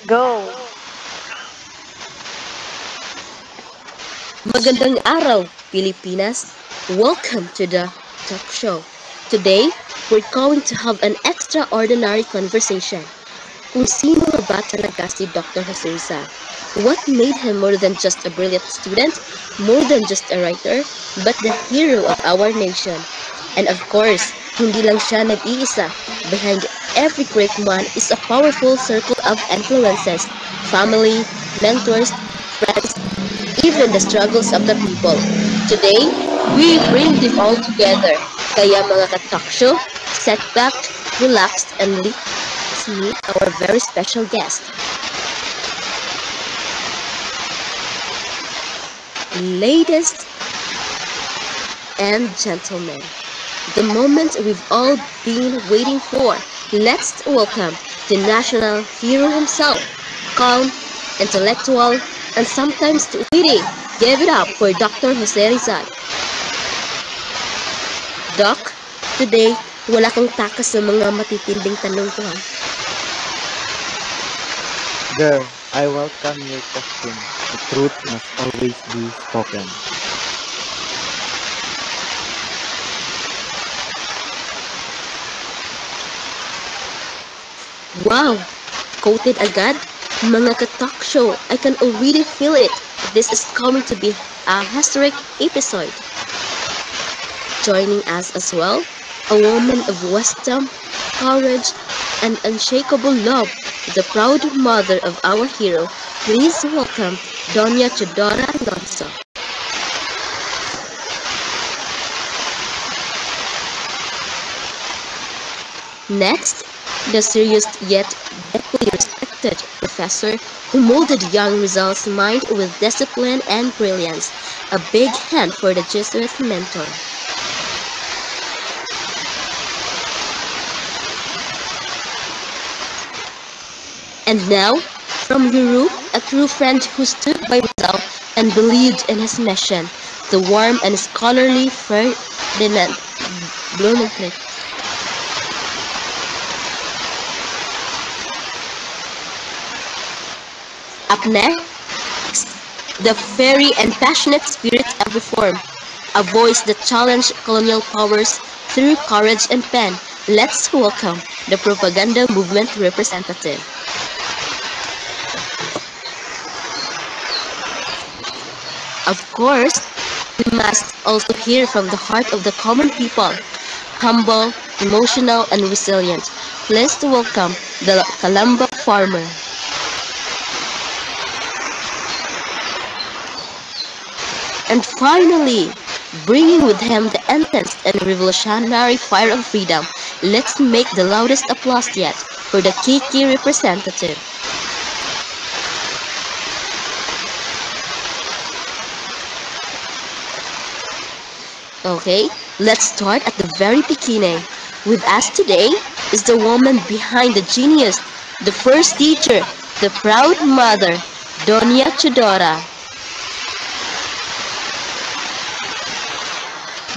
Go! Magandang araw, Pilipinas. Welcome to the talk show. Today, we're going to have an extraordinary conversation. Kung sino nga ba talaga si Dr. Jose Rizal? What made him more than just a brilliant student, more than just a writer, but the hero of our nation? And of course, hindi lang siya nag-iisa. Behind every great man is a powerful circle of influences, family, mentors, friends, even the struggles of the people. Today, we bring them all together. Kaya mga ka-talk show, set back, relax, and let's meet our very special guest. Ladies and gentlemen, the moment we've all been waiting for. Let's welcome the national hero himself, calm, intellectual, and sometimes witty. Give it up for Dr. Jose Rizal. Doc, today, wala kang takas sa mga matitinding tanong ko ha. Girl, I welcome your question. The truth must always be spoken. Wow! Quoted agad? Mga ka-talk show, I can already feel it. This is going to be a historic episode. Joining us as well, a woman of wisdom, courage, and unshakable love, the proud mother of our hero. Please welcome Doña Chidora Alonso. Next, the serious yet deeply respected professor who molded young Rizal's mind with discipline and brilliance. A big hand for the Jesuit mentor. And now, from Europe, a true friend who stood by Rizal and believed in his mission, the warm and scholarly Ferdinand Blumentritt. Up next, the fiery and passionate spirit of reform, a voice that challenged colonial powers through courage and pen. Let's welcome the propaganda movement representative. Of course, we must also hear from the heart of the common people, humble, emotional, and resilient. Please welcome the Calamba farmer. And finally, bringing with him the intense and revolutionary fire of freedom, let's make the loudest applause yet for the Kiki representative. Okay, let's start at the very beginning. With us today is the woman behind the genius, the first teacher, the proud mother, Doña Chidora.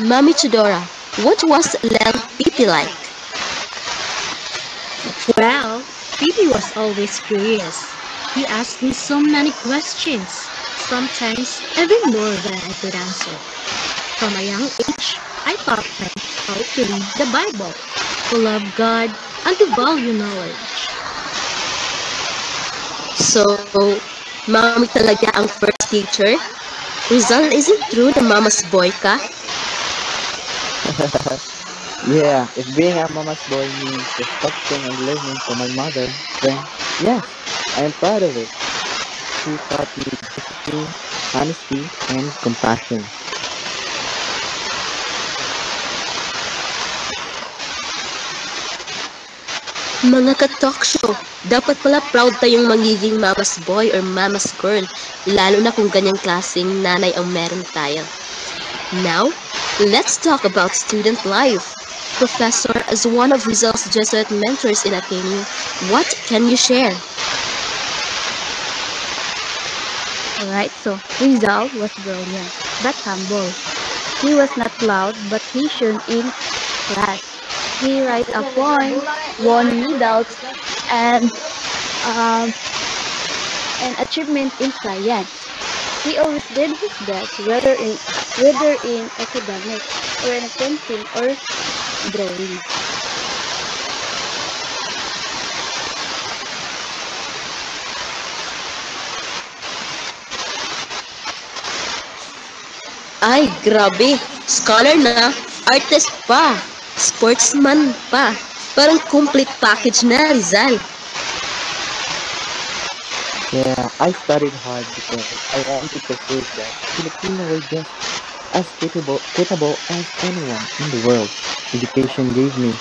Mommy Chidora, what was Lel Pipi like? Well, Phoebe was always curious. He asked me so many questions, sometimes even more than I could answer. From a young age, I taught him how to read the Bible, to love God, and to value knowledge. So, Mommy talaga ang first teacher? Rizal, is it true na mama's boy ka? Yeah, if being a mama's boy means respecting and learning from my mother, then yes, I am proud of it. She taught me discipline, honesty, and compassion. Mga ka-talk show, dapat pala proud tayong magiging mama's boy or mama's girl, lalo na kung ganyang klaseng nanay ang meron tayo. Now, let's talk about student life. Professor, as one of Rizal's Jesuit mentors in Ateneo, what can you share? Alright, so Rizal was brilliant, but humble. He was not loud, but he shone in class. He write a poem, won medals, and um, an achievement in science. He always did his best, whether in academics or in painting or drawing. Ay, grabe. Scholar na, artist pa, sportsman pa. Parang complete package na, Rizal. Yeah, I studied hard because I wanted to prove that Filipino were just as capable as anyone in the world. Education gave me.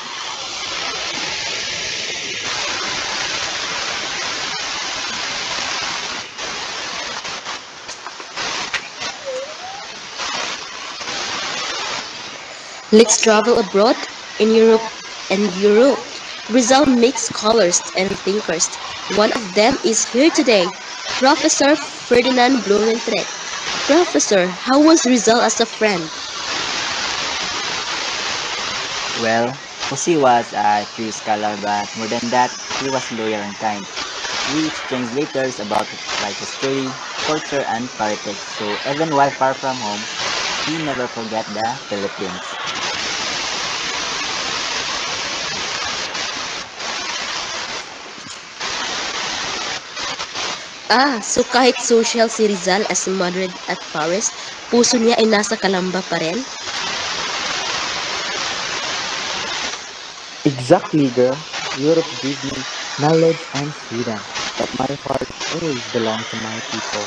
Let's travel abroad in Europe and Europe. Rizal makes scholars and thinkers. One of them is here today, Professor Ferdinand Blumentritt. Professor, how was Rizal as a friend? Well, Jose was a true scholar, but more than that, he was loyal and kind. We exchanged letters about like history, culture, and politics. So even while far from home, he never forgot the Philippines. So kahit social si Rizal as Madrid at Paris, puso niya ay nasa Kalamba pa rin? Exactly, girl. Europe gave me knowledge and freedom, but my heart always belonged to my people.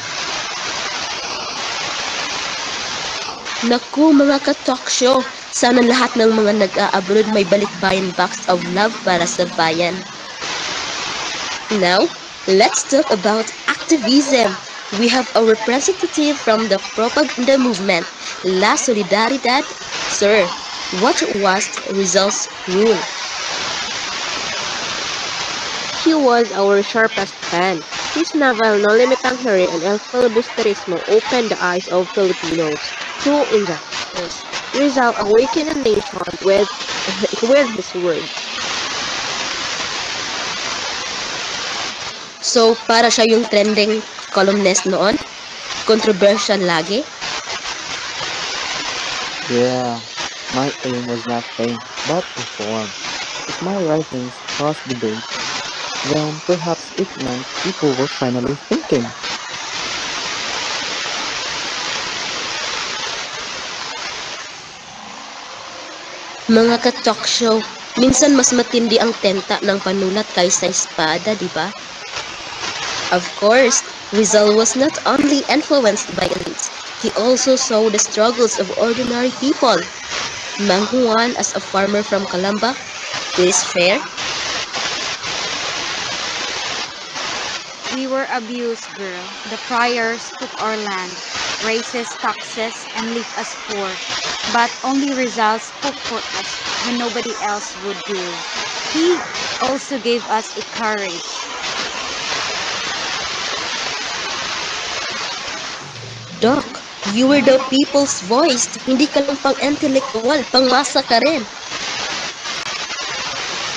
Naku mga ka-talk show, sana lahat ng mga nag-a-abroad may balikbayan box of love para sa bayan. Now, let's talk about activism. We have a representative from the propaganda movement, La Solidaridad. Sir, what was Rizal's rule? He was our sharpest pen. His novel No Limitang Hari and El Filibusterismo opened the eyes of Filipinos to injustice. Rizal awakened a nation with his words. So, para siya yung trending columnist noon? Controversial lagi? Yeah, my aim was not fame, but reform. If my writings caused debate, then perhaps it meant people were finally thinking. Mga ka-talk show, minsan mas matindi ang tenta ng panulat kaysa espada, di ba? Of course, Rizal was not only influenced by elites, he also saw the struggles of ordinary people. Mang Juan as a farmer from Calamba, it is fair. We were abused, girl. The friars took our land, raises taxes, and leave us poor. But only Rizal spoke for us when nobody else would do. He also gave us a courage. Doc, you were the people's voice. Hindi ka lang pang-intellectual, pang-masa ka rin.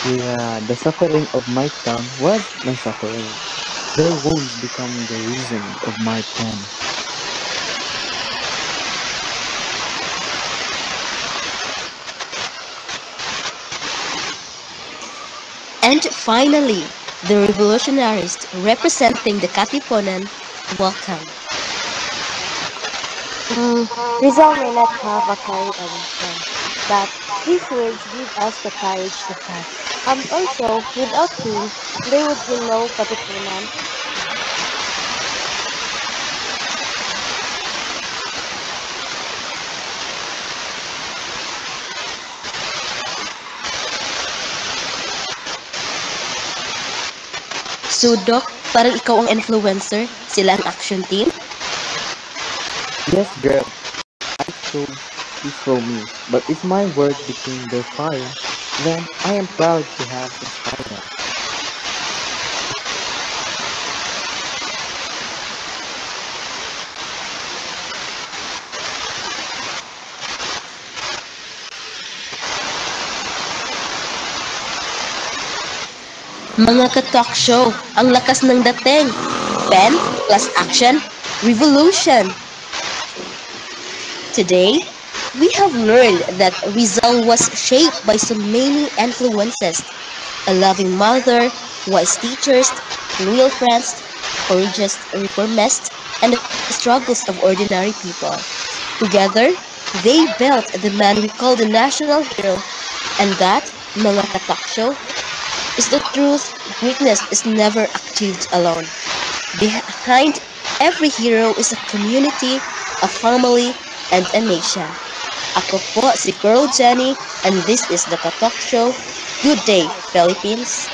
Yeah, the suffering of my tongue was my suffering. Their wounds become the reason of my pen. And finally, the revolutionaries representing the Katipunan, welcome. Rizal may not have carried a weapon, but his words give us the courage to fight. Also, without him, there would be no Katipunan. So Doc, parang ikaw ang influencer, sila ang action team? Yes, girl, I chose peaceful means, but if my word became their fire, then I am proud to have inspired them. Mga Katalk Show, ang lakas ng dating. Pen plus action, revolution. Today, we have learned that Rizal was shaped by so many influences. A loving mother, wise teachers, loyal friends, courageous reformists, and the struggles of ordinary people. Together, they built the man we call the national hero, and that, mga Katalk Show, is the truth. Greatness is never achieved alone. Behind every hero is a community, a family, and a nation. Ako po si Girl Jenny, and this is the Katalk Show. Good day, Philippines!